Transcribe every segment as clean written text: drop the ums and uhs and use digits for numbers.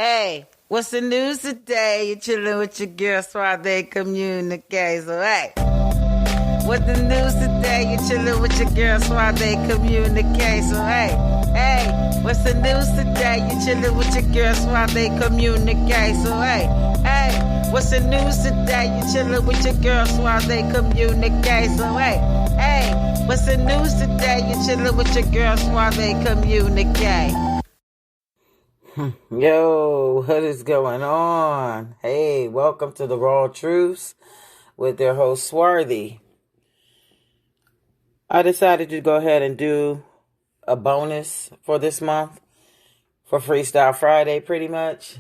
Hey, what's the news today? You chilling with your girl Suave Communique. So, hey, what's the news today? You chilling with your girl Suave Communique. So, hey, what's the news today? You chilling with your girl Suave Communique. So, hey, what's the news today? You chilling with your girl Suave Communique. So, hey, what's the news today? You chilling with your girl Suave Communique. Yo, what is going on? Hey, welcome to the Raw Truths with their host Swarthy. I decided to go ahead and do a bonus for this month for Freestyle Friday, pretty much.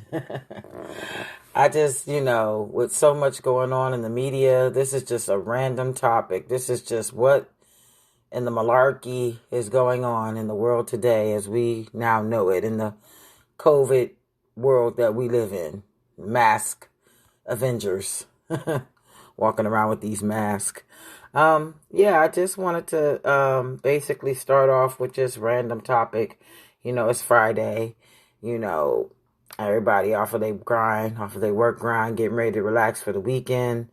I just, with so much going on in the media, this is just a random topic. This is just what in the malarkey is going on in the world today as we now know it, in the COVID world that we live in. Mask Avengers walking around with these masks. I just wanted to basically start off with just random topic. It's Friday. Everybody off of their grind, off of their work grind, getting ready to relax for the weekend.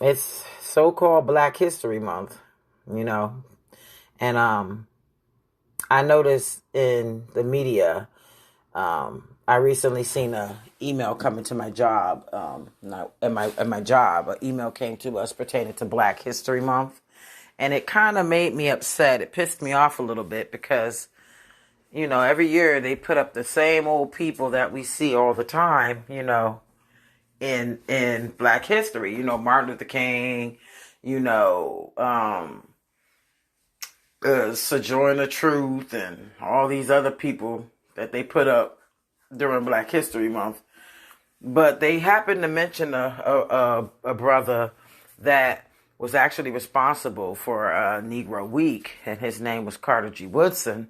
It's so-called Black History Month, and I noticed in the media, I recently seen an email coming to my job. At my job, an email came to us pertaining to Black History Month, and it kind of made me upset. It pissed me off a little bit because, every year they put up the same old people that we see all the time, in Black history. Martin Luther King, Sojourner Truth and all these other people that they put up during Black History Month. But they happened to mention a brother that was actually responsible for Negro Week, and his name was Carter G. Woodson.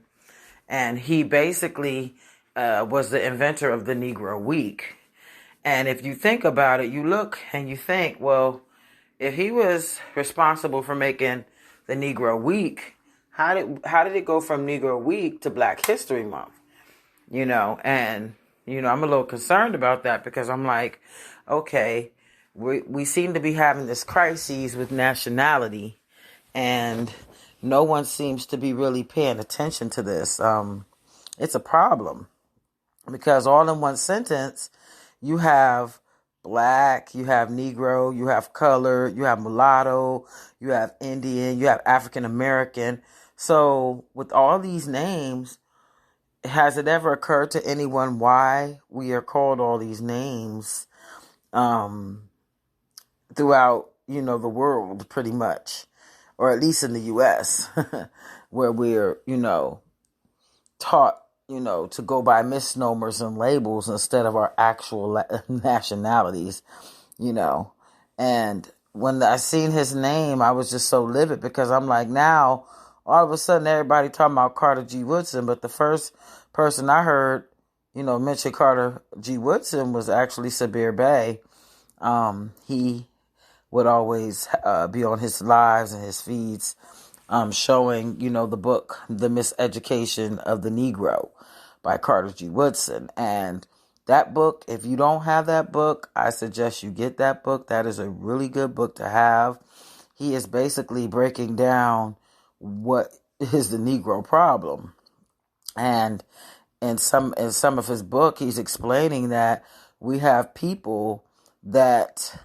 And he basically was the inventor of the Negro Week. And if you think about it, you look and you think, well, if he was responsible for making the Negro Week, how did it go from Negro Week to Black History Month? And I'm a little concerned about that because I'm like, okay, we seem to be having this crisis with nationality, and no one seems to be really paying attention to this. It's a problem because all in one sentence, you have Black, you have Negro, you have color, you have mulatto, you have Indian, you have African American. So with all these names, has it ever occurred to anyone why we are called all these names throughout, the world pretty much, or at least in the U.S., where we're, taught, to go by misnomers and labels instead of our actual nationalities, And when I seen his name, I was just so livid because I'm like, now all of a sudden everybody talking about Carter G. Woodson, but the first person I heard, mention Carter G. Woodson was actually Sabir Bey. He would always be on his lives and his feeds showing, the book, The Miseducation of the Negro by Carter G. Woodson. And that book, if you don't have that book, I suggest you get that book. That is a really good book to have. He is basically breaking down what is the Negro problem. And in some of his book, he's explaining that we have people that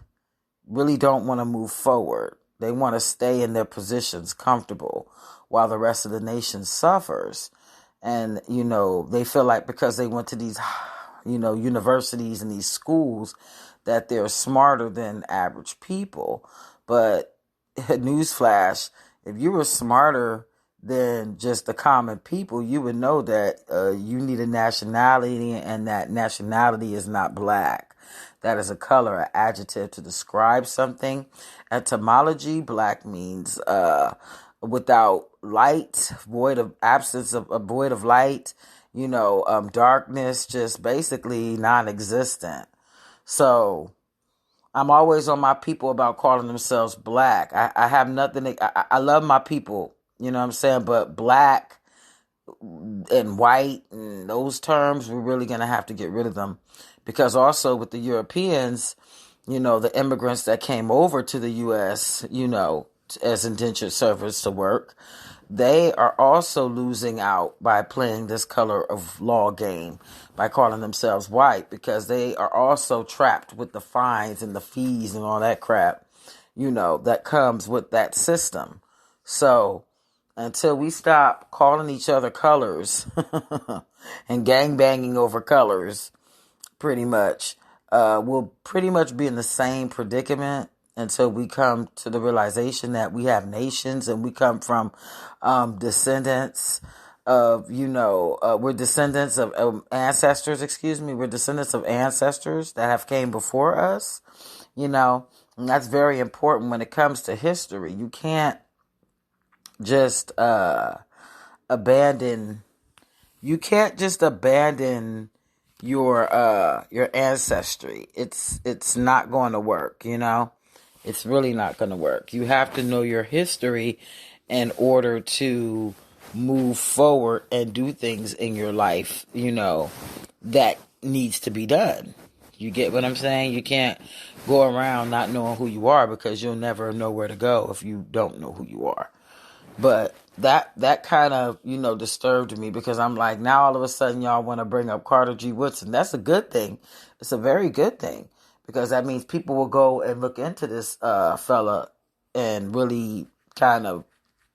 really don't want to move forward. They want to stay in their positions comfortable while the rest of the nation suffers. And, they feel like because they went to these, universities and these schools that they're smarter than average people. But newsflash, if you were smarter than just the common people, you would know that you need a nationality, and that nationality is not Black. That is a color, an adjective to describe something. Etymology, Black means without light, void of light, darkness, just basically non-existent. So I'm always on my people about calling themselves Black. I have nothing. I love my people, you know what I'm saying? But Black and white and those terms, we're really going to have to get rid of them. Because also with the Europeans, the immigrants that came over to the U.S., as indentured servants to work, they are also losing out by playing this color of law game by calling themselves white, because they are also trapped with the fines and the fees and all that crap, that comes with that system. So until we stop calling each other colors and gang banging over colors, pretty much, we'll pretty much be in the same predicament until we come to the realization that we have nations and we come from descendants of, we're descendants of ancestors, we're descendants of ancestors that have came before us, and that's very important when it comes to history. You can't just abandon your ancestry. It's not going to work, It's really not going to work. You have to know your history in order to move forward and do things in your life, that needs to be done. You get what I'm saying? You can't go around not knowing who you are, because you'll never know where to go if you don't know who you are. But that kind of, disturbed me, because I'm like, now all of a sudden y'all want to bring up Carter G. Woodson. That's a good thing. It's a very good thing, because that means people will go and look into this fella and really kind of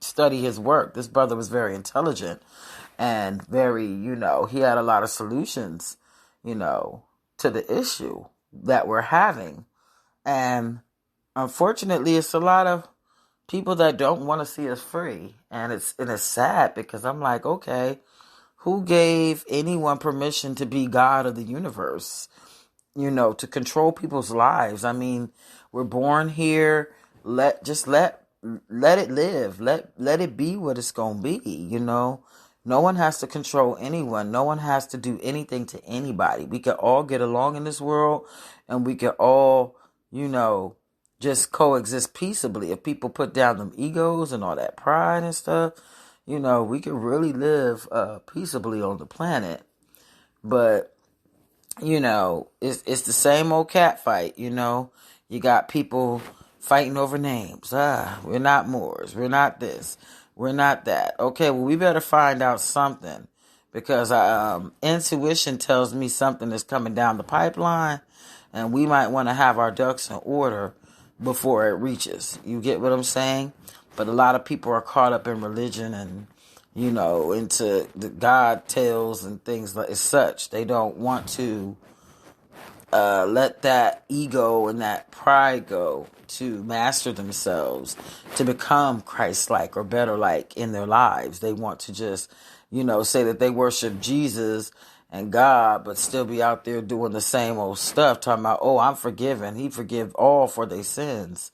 study his work. This brother was very intelligent and very, he had a lot of solutions, to the issue that we're having. And unfortunately, it's a lot of people that don't want to see us free. And it's sad, because I'm like, okay, who gave anyone permission to be God of the universe? To control people's lives. I mean, we're born here. Let it live. Let it be what it's gonna be. No one has to control anyone. No one has to do anything to anybody. We can all get along in this world, and we can all, just coexist peaceably. If people put down them egos and all that pride and stuff, we can really live peaceably on the planet. But it's the same old cat fight. You got people fighting over names. We're not Moors. We're not this. We're not that. Okay, well, we better find out something, because intuition tells me something is coming down the pipeline, and we might want to have our ducks in order before it reaches. You get what I'm saying? But a lot of people are caught up in religion and, into the God tales and things like such. They don't want to let that ego and that pride go to master themselves, to become Christ-like or better-like in their lives. They want to just, say that they worship Jesus and God, but still be out there doing the same old stuff, talking about, oh, I'm forgiven. He forgive all for their sins,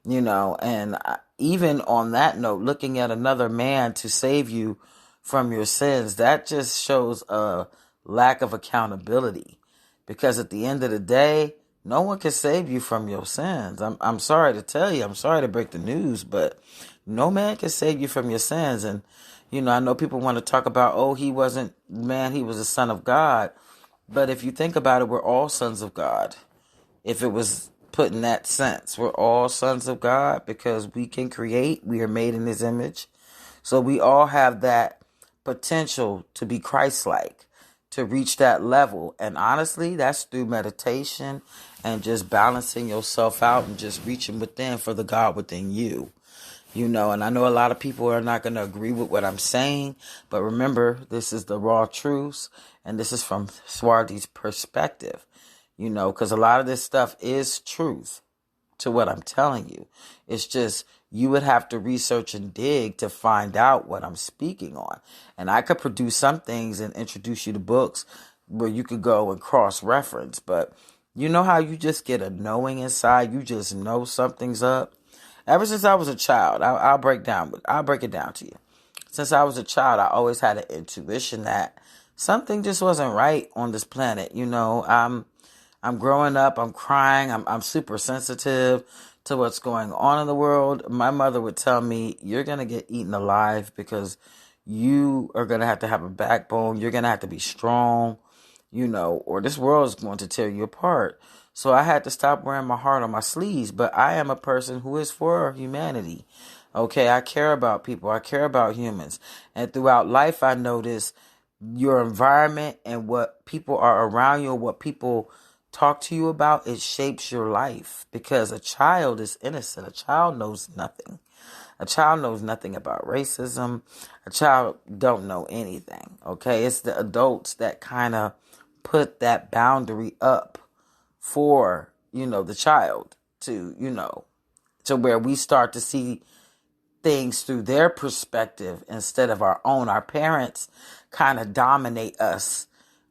and even on that note, looking at another man to save you from your sins, that just shows a lack of accountability. Because at the end of the day, no one can save you from your sins. I'm sorry to tell you, I'm sorry to break the news, but no man can save you from your sins. And, I know people want to talk about, oh, he wasn't man, he was a son of God. But if you think about it, we're all sons of God. If it was put in that sense, we're all sons of God, because we can create. We are made in his image. So we all have that potential to be Christ-like, to reach that level. And honestly, that's through meditation and just balancing yourself out and just reaching within for the God within you. And I know a lot of people are not going to agree with what I'm saying, but remember, this is the raw truths, and this is from Swarty's perspective, because a lot of this stuff is truth to what I'm telling you. It's just, you would have to research and dig to find out what I'm speaking on. And I could produce some things and introduce you to books where you could go and cross-reference. But you know how you just get a knowing inside? You just know something's up. Ever since I was a child, I'll break it down to you. Since I was a child, I always had an intuition that something just wasn't right on this planet. I'm growing up, I'm crying, I'm super sensitive to what's going on in the world. My mother would tell me, you're going to get eaten alive because You are going to have a backbone. You're going to have to be strong, or this world is going to tear you apart. So I had to stop wearing my heart on my sleeves. But I am a person who is for humanity. Okay, I care about people. I care about humans. And throughout life, I notice your environment and what people are around you, what people talk to you about, it shapes your life. Because a child is innocent. A child knows nothing. A child knows nothing about racism. A child don't know anything. Okay, it's the adults that kind of put that boundary up for, the child to where we start to see things through their perspective instead of our own. Our parents kind of dominate us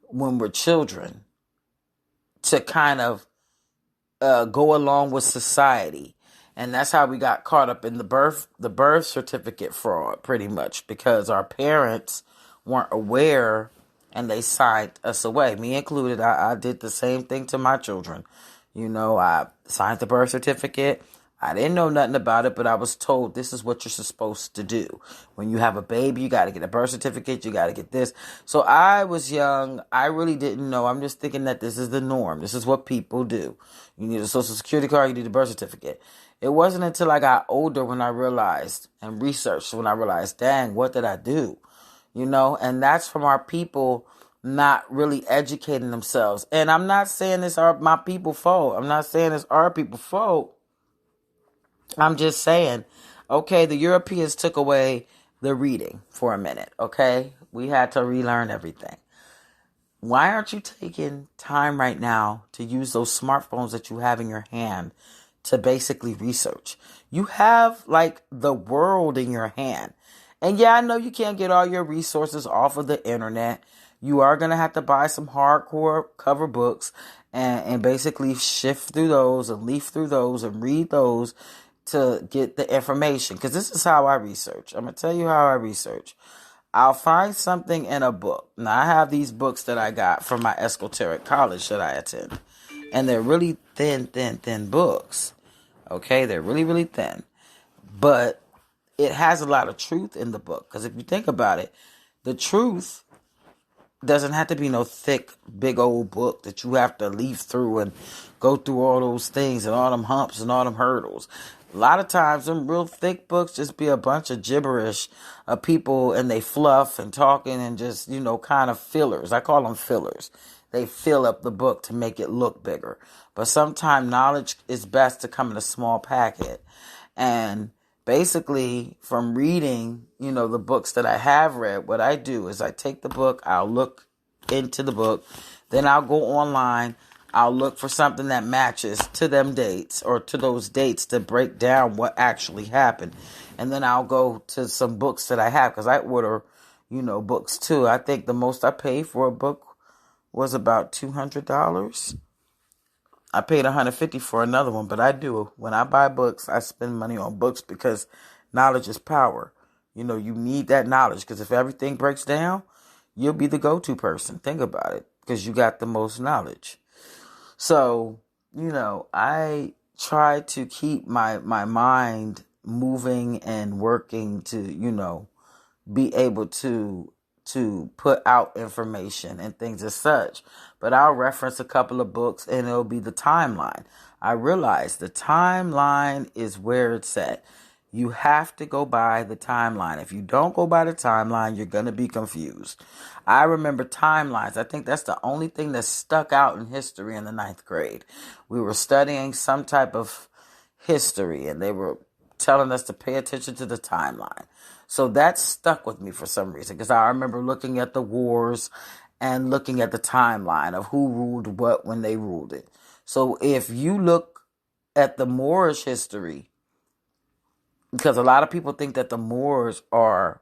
when we're children to kind of go along with society. And that's how we got caught up in the birth certificate fraud, pretty much, because our parents weren't aware and they signed us away. Me included, I did the same thing to my children. I signed the birth certificate. I didn't know nothing about it, but I was told this is what you're supposed to do. When you have a baby, you got to get a birth certificate. You got to get this. So I was young. I really didn't know. I'm just thinking that this is the norm. This is what people do. You need a social security card. You need a birth certificate. It wasn't until I got older when I realized and researched when I realized, dang, what did I do? And that's from our people not really educating themselves. And I'm not saying it's my people's fault. I'm not saying it's our people's fault. I'm just saying, okay, the Europeans took away the reading for a minute, okay? We had to relearn everything. Why aren't you taking time right now to use those smartphones that you have in your hand to basically research? You have, like, the world in your hand. And yeah, I know you can't get all your resources off of the internet. You are going to have to buy some hardcore cover books and basically shift through those and leaf through those and read those to get the information. Because this is how I research. I'm going to tell you how I research. I'll find something in a book. Now, I have these books that I got from my esoteric college that I attend. And they're really thin books. Okay? They're really, really thin. But it has a lot of truth in the book. Because if you think about it, the truth doesn't have to be no thick, big old book that you have to leaf through and go through all those things and all them humps and all them hurdles. A lot of times, them real thick books just be a bunch of gibberish of people and they fluff and talking and just, kind of fillers. I call them fillers. They fill up the book to make it look bigger. But sometimes knowledge is best to come in a small packet. And basically, from reading, the books that I have read, what I do is I take the book, I'll look into the book, then I'll go online, I'll look for something that matches to them dates or to those dates to break down what actually happened. And then I'll go to some books that I have because I order, books too. I think the most I paid for a book was about $200. I paid $150 for another one, but I do. When I buy books, I spend money on books because knowledge is power. You need that knowledge because if everything breaks down, you'll be the go-to person. Think about it because you got the most knowledge. So, I try to keep my mind moving and working to, be able to put out information and things as such. But I'll reference a couple of books and it'll be the timeline. I realize the timeline is where it's at. You have to go by the timeline. If you don't go by the timeline, you're going to be confused. I remember timelines. I think that's the only thing that stuck out in history in the 9th grade. We were studying some type of history and they were telling us to pay attention to the timeline. So that stuck with me for some reason because I remember looking at the wars and looking at the timeline of who ruled what when they ruled it. So if you look at the Moorish history, because a lot of people think that the Moors are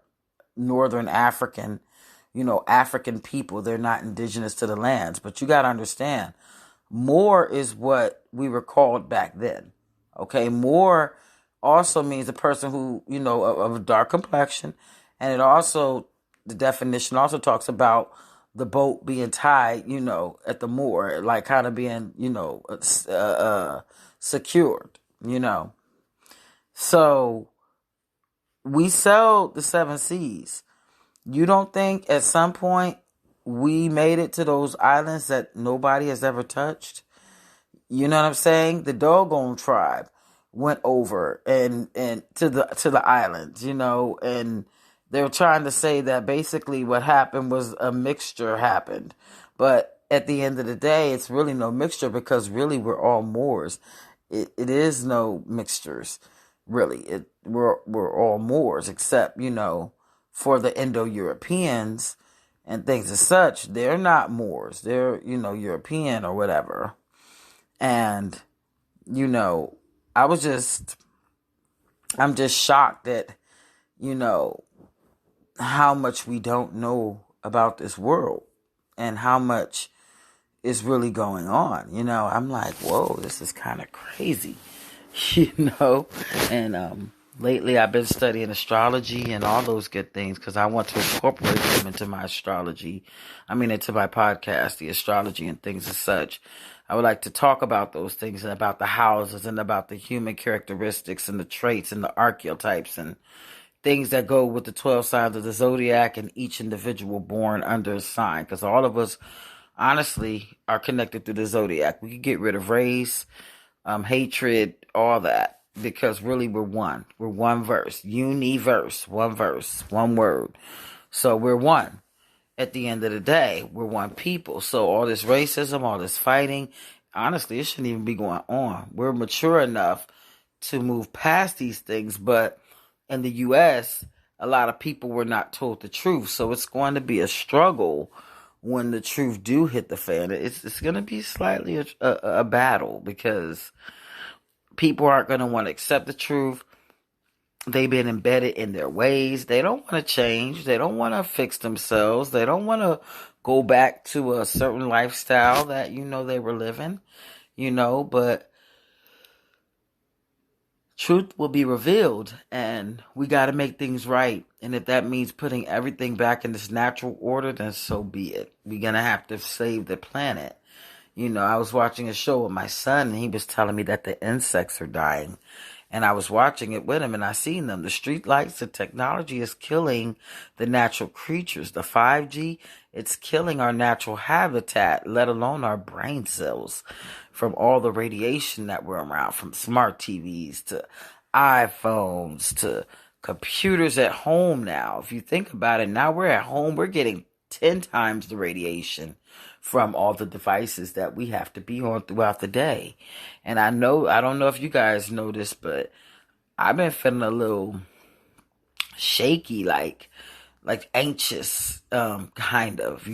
Northern African, African people. They're not indigenous to the lands. But you got to understand, Moor is what we were called back then. Okay, Moor also means a person who, of a dark complexion. And it also, the definition also talks about the boat being tied, at the moor, like kind of being, secured, So we sell the 7 Seas. You don't think at some point we made it to those islands that nobody has ever touched? You know what I'm saying? The Dogon tribe went over and to the islands, and they were trying to say that basically what happened was a mixture happened. But at the end of the day, it's really no mixture because really we're all Moors. It is no mixtures, really. We're all Moors except, for the Indo-Europeans and things as such, they're not Moors. They're, European or whatever. And, I was I'm just shocked at, how much we don't know about this world and how much is really going on. I'm like, whoa, this is kind of crazy, you know? And, lately I've been studying astrology and all those good things because I want to incorporate them into my astrology. Into my podcast, the astrology and things as such. I would like to talk about those things and about the houses and about the human characteristics and the traits and the archetypes and things that go with the 12 signs of the zodiac and each individual born under a sign. Because all of us, honestly, are connected through the zodiac. We could get rid of race, hatred, all that. Because really we're one. We're one verse. Universe. One verse. One word. So we're one. At the end of the day, we're one people. So all this racism, all this fighting, honestly, it shouldn't even be going on. We're mature enough to move past these things. But in the U.S., a lot of people were not told the truth. So it's going to be a struggle when the truth do hit the fan. It's going to be slightly a battle because people aren't going to want to accept the truth. They've been embedded in their ways. They don't want to change. They don't want to fix themselves. They don't want to go back to a certain lifestyle that, they were living, but truth will be revealed and we got to make things right. And if that means putting everything back in its natural order, then so be it. We're going to have to save the planet. I was watching a show with my son and he was telling me that the insects are dying. And I was watching it with him and I seen them. The street lights, the technology is killing the natural creatures. The 5G, it's killing our natural habitat, let alone our brain cells from all the radiation that we're around, from smart TVs to iPhones to computers at home now. If you think about it, now we're at home, we're getting 10 times the radiation from all the devices that we have to be on throughout the day. And I don't know if you guys know this, but I've been feeling a little shaky, like anxious, kind of,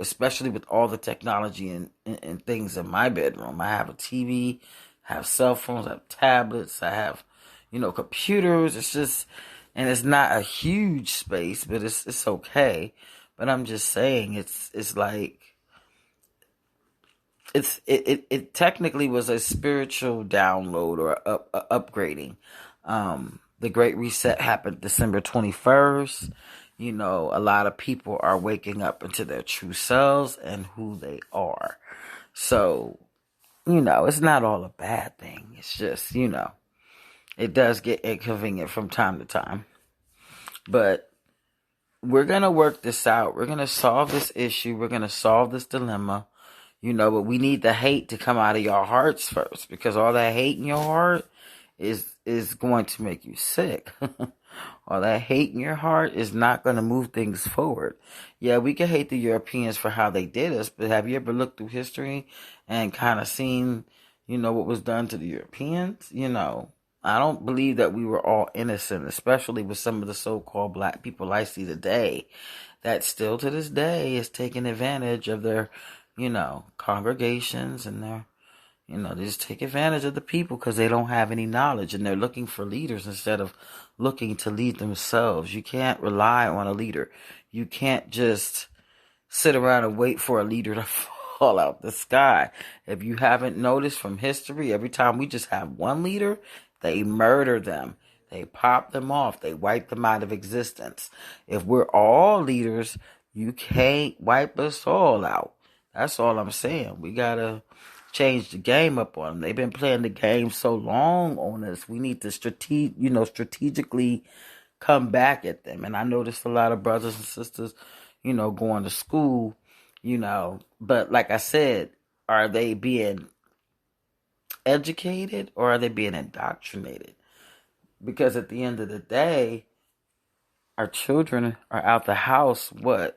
especially with all the technology and things in my bedroom. I have a TV, I have cell phones, I have tablets, I have, computers. It's just, and it's not a huge space, but it's okay. But I'm just saying, it's like, it technically was a spiritual download or upgrading. The Great Reset happened December 21st. A lot of people are waking up into their true selves and who they are. So, it's not all a bad thing. It's just, it does get inconvenient from time to time. But we're going to work this out. We're going to solve this issue. We're going to solve this dilemma. But we need the hate to come out of your hearts first, because all that hate in your heart is going to make you sick. All that hate in your heart is not going to move things forward. Yeah, we can hate the Europeans for how they did us, but have you ever looked through history and kind of seen, what was done to the Europeans? I don't believe that we were all innocent, especially with some of the so-called black people I see today that still to this day is taking advantage of their congregations and they just take advantage of the people because they don't have any knowledge and they're looking for leaders instead of looking to lead themselves. You can't rely on a leader. You can't just sit around and wait for a leader to fall out the sky. If you haven't noticed from history, every time we just have one leader, they murder them. They pop them off. They wipe them out of existence. If we're all leaders, you can't wipe us all out. That's all I'm saying. We gotta change the game up on them. They've been playing the game so long on us. We need to strategically come back at them. And I noticed a lot of brothers and sisters, going to school, but like I said, are they being educated or are they being indoctrinated? Because at the end of the day, our children are out the house, when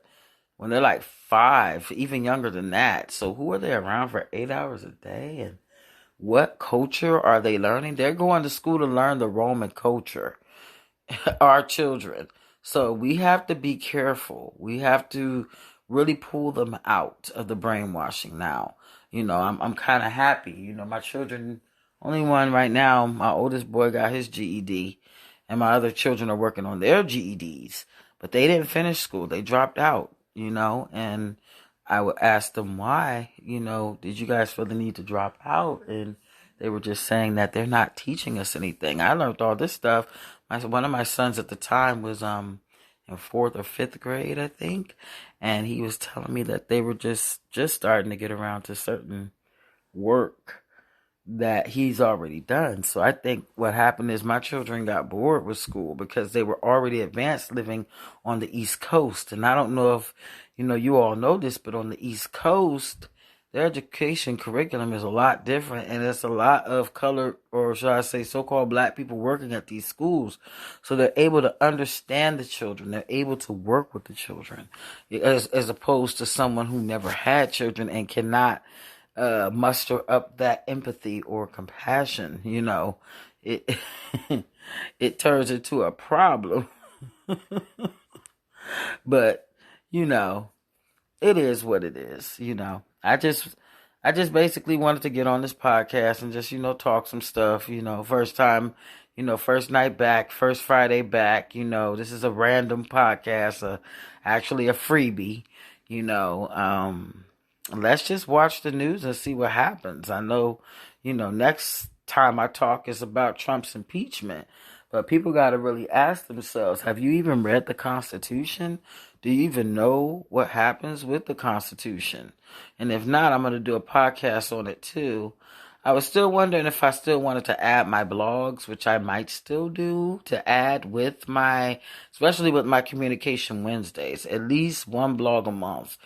they're like 5, even younger than that. So who are they around for 8 hours a day? And what culture are they learning? They're going to school to learn the Roman culture, our children. So we have to be careful. We have to really pull them out of the brainwashing now. I'm kind of happy. My children, only one right now, my oldest boy got his GED, and my other children are working on their GEDs, but they didn't finish school. They dropped out, and I would ask them why, did you guys feel the need to drop out? And they were just saying that they're not teaching us anything. I learned all this stuff. One of my sons at the time was in 4th or 5th grade, I think, and he was telling me that they were just starting to get around to certain work that he's already done. So I think what happened is my children got bored with school because they were already advanced living on the East Coast. And I don't know if, you all know this, but on the East Coast, their education curriculum is a lot different, and there's a lot of color, or should I say so-called black people working at these schools. So they're able to understand the children. They're able to work with the children as opposed to someone who never had children and cannot muster up that empathy or compassion. It it turns into a problem. But it is what it is. I just basically wanted to get on this podcast and just talk some stuff. First time, first night back, first Friday back. This is a random podcast, actually a freebie. Let's just watch the news and see what happens. I know, next time I talk is about Trump's impeachment. But people got to really ask themselves, have you even read the Constitution? Do you even know what happens with the Constitution? And if not, I'm going to do a podcast on it too. I was still wondering if I still wanted to add my blogs, which I might still do, to add with especially with my Communication Wednesdays, at least one blog a month.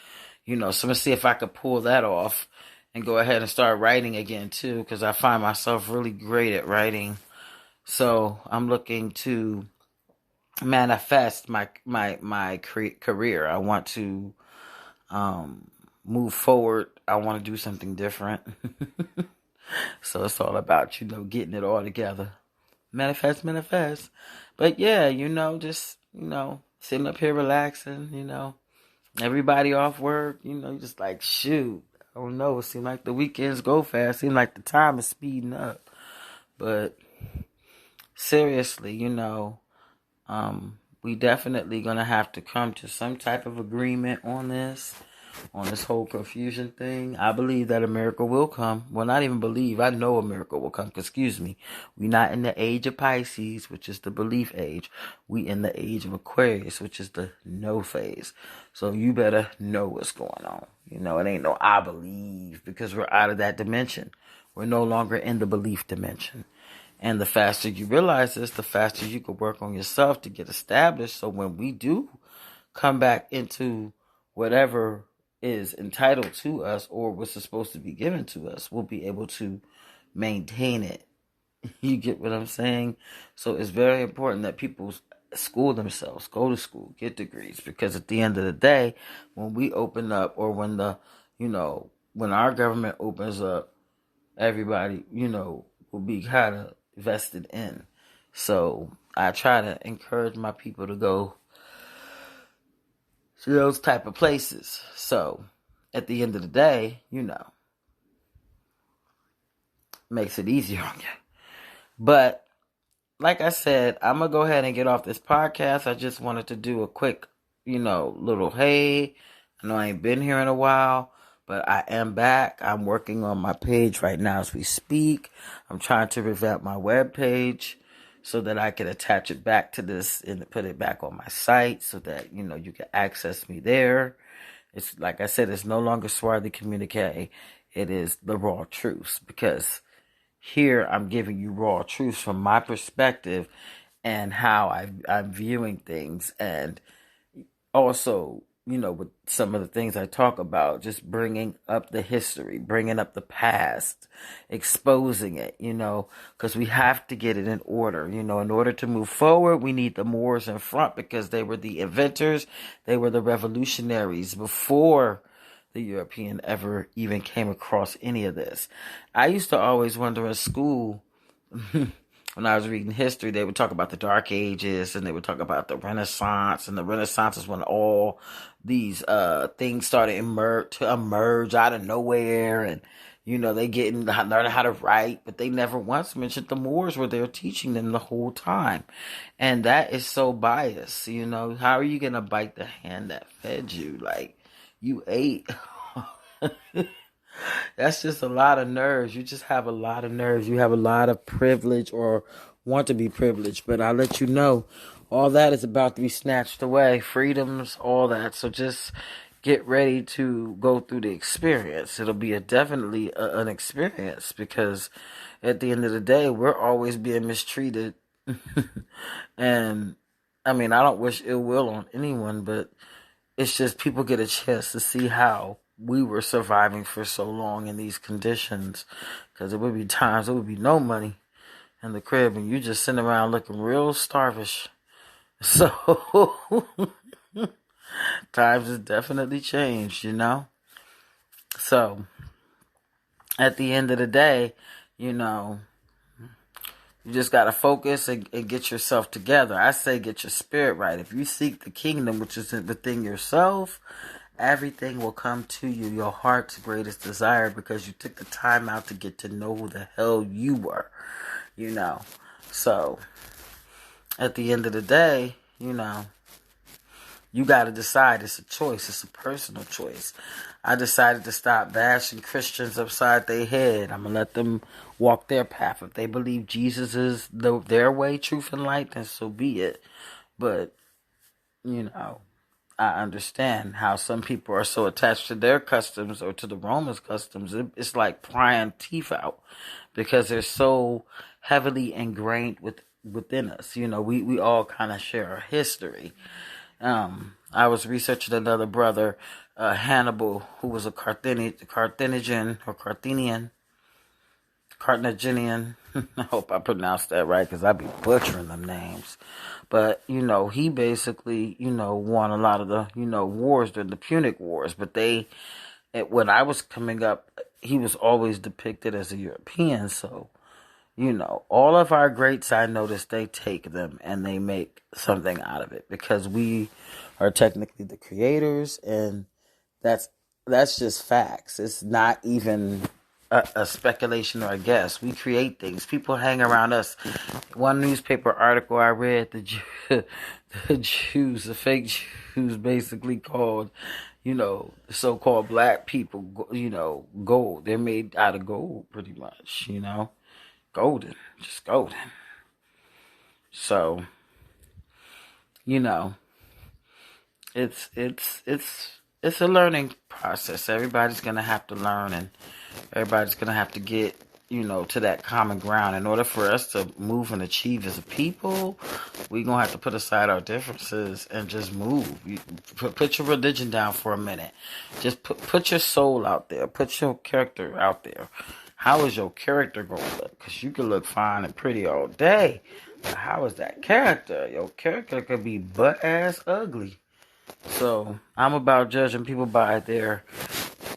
So I'm going to see if I could pull that off and go ahead and start writing again too, because I find myself really great at writing. So I'm looking to manifest my career. I want to move forward. I want to do something different. So it's all about, getting it all together. Manifest. But yeah, just, sitting up here relaxing, everybody off work, just like, shoot, I don't know. It seems like the weekends go fast. It seems like the time is speeding up. But seriously, we definitely going to have to come to some type of agreement on this whole confusion thing. I believe that a miracle will come. Well, not even believe. I know a miracle will come. Excuse me. We're not in the age of Pisces, which is the belief age. We in the age of Aquarius, which is the know phase. So you better know what's going on. It ain't no I believe, because we're out of that dimension. We're no longer in the belief dimension. And the faster you realize this, the faster you can work on yourself to get established. So when we do come back into whatever is entitled to us or was supposed to be given to us, we'll be able to maintain it. You get what I'm saying? So it's very important that people school themselves, go to school, get degrees, because at the end of the day, when we open up, or when when our government opens up, everybody, will be kind of vested in. So I try to encourage my people to go to those type of places. So at the end of the day, makes it easier on you. But like I said, I'm going to go ahead and get off this podcast. I just wanted to do a quick, little hey. I know I ain't been here in a while, but I am back. I'm working on my page right now as we speak. I'm trying to revamp my web page so that I can attach it back to this and put it back on my site so that, you can access me there. It's like I said, it's no longer Swarthy Communique. It is the raw truths, because here I'm giving you raw truths from my perspective, and how I'm viewing things. And also, with some of the things I talk about, just bringing up the history, bringing up the past, exposing it, because we have to get it in order. In order to move forward, we need the Moors in front because they were the inventors, they were the revolutionaries before the European ever even came across any of this. I used to always wonder in school, when I was reading history, they would talk about the Dark Ages and they would talk about the Renaissance. And the Renaissance is when all these things started to emerge out of nowhere. And, they learning how to write. But they never once mentioned the Moors were there teaching them the whole time. And that is so biased. How are you going to bite the hand that fed you? Like, you ate. That's just a lot of nerves. You just have a lot of nerves. You have a lot of privilege or want to be privileged. But I'll let you know, all that is about to be snatched away. Freedoms, all that. So just get ready to go through the experience. It'll be definitely an experience because at the end of the day, we're always being mistreated. And I mean, I don't wish ill will on anyone, but it's just people get a chance to see how we were surviving for so long in these conditions, because there would be times there would be no money in the crib and you just sitting around looking real starvish. So times have definitely changed, So at the end of the day, you just got to focus and get yourself together. I say get your spirit right. If you seek the kingdom, which is within yourself, everything will come to you, your heart's greatest desire, because you took the time out to get to know who the hell you were, So, at the end of the day, you got to decide. It's a choice. It's a personal choice. I decided to stop bashing Christians upside their head. I'm going to let them walk their path. If they believe Jesus is their way, truth, and light, then so be it. But, I understand how some people are so attached to their customs or to the Romans' customs. It's like prying teeth out because they're so heavily ingrained within us. We all kind of share a history. I was researching another brother, Hannibal, who was a Carthaginian. I hope I pronounced that right because I be butchering them names. But, he basically, won a lot of the, wars during the Punic Wars. But when I was coming up, he was always depicted as a European. So, all of our greats, I noticed they take them and they make something out of it because we are technically the creators, and that's just facts. It's not even a speculation or a guess. We create things. People hang around us. One newspaper article I read, the fake Jews basically called, so-called black people, gold. They're made out of gold pretty much, golden, just golden. So, it's a learning process. Everybody's going to have to learn, and everybody's going to have to get, to that common ground. In order for us to move and achieve as a people, we're going to have to put aside our differences and just move. Put your religion down for a minute. Just put your soul out there. Put your character out there. How is your character going to look? Because you can look fine and pretty all day. But how is that character? Your character could be butt-ass ugly. So, I'm about judging people by their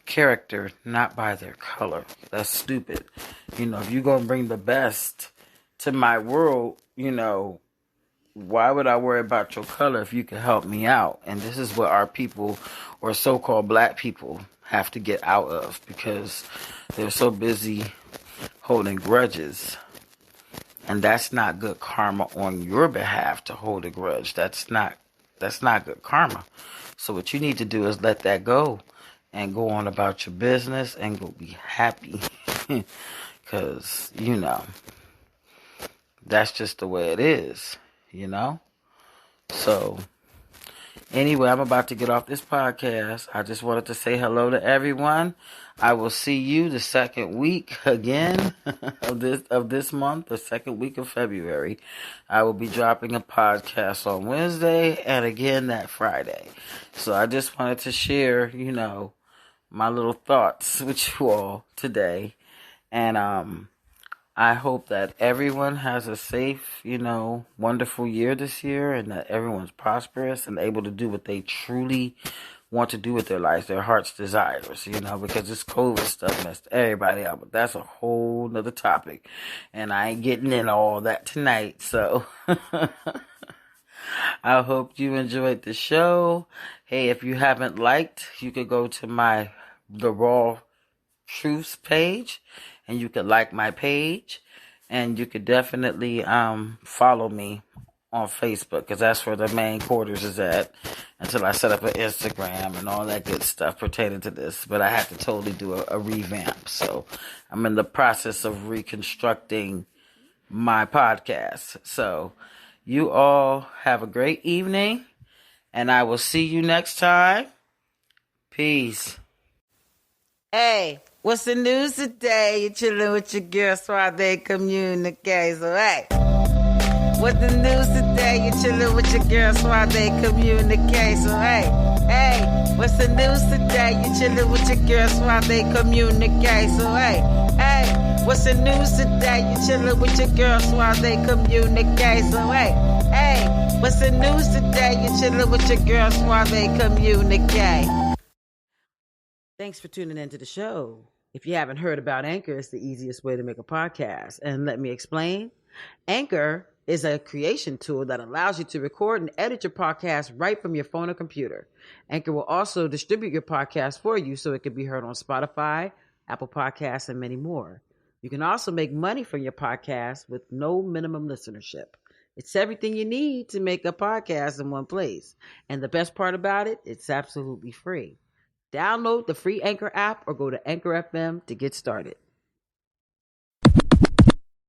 character, not by their color. That's stupid. If you're going to bring the best to my world, why would I worry about your color if you can help me out? And this is what our people, or so-called black people, have to get out of because they're so busy holding grudges. And that's not good karma on your behalf to hold a grudge. That's not good karma. So what you need to do is let that go and go on about your business and go be happy. Because, that's just the way it is, So Anyway, I'm about to get off this podcast. I just wanted to say hello to everyone. I will see you the second week again of this month, the second week of February. I will be dropping a podcast on Wednesday and again that Friday. So I just wanted to share, my little thoughts with you all today. And I hope that everyone has a safe, wonderful year this year, and that everyone's prosperous and able to do what they truly want to do with their lives, their heart's desires, because this COVID stuff messed everybody up. But that's a whole nother topic. And I ain't getting into all that tonight. So I hope you enjoyed the show. Hey, if you haven't liked, you could go to the Raw Truths page, and you could like my page, and you could definitely follow me on Facebook, because that's where the main quarters is at, until I set up an Instagram and all that good stuff pertaining to this. But I had to totally do a revamp, so I'm in the process of reconstructing my podcast. So you all have a great evening, and I will see you next time. Peace. Hey, what's the news today? You chilling with your girl Suave Communique. So hey, what's the news today? You chilling with your girl Suave Communique. So hey, what's the news today? You chilling with your girl Suave Communique. So hey, what's the news today? You chilling with your girl Suave Communique. So hey, what's the news today? You chilling with your girl Suave Communique. Thanks for tuning into the show. If you haven't heard about Anchor, it's the easiest way to make a podcast. And let me explain. Anchor is a creation tool that allows you to record and edit your podcast right from your phone or computer. Anchor will also distribute your podcast for you so it can be heard on Spotify, Apple Podcasts, and many more. You can also make money from your podcast with no minimum listenership. It's everything you need to make a podcast in one place. And the best part about it, it's absolutely free. Download the free Anchor app or go to Anchor FM to get started.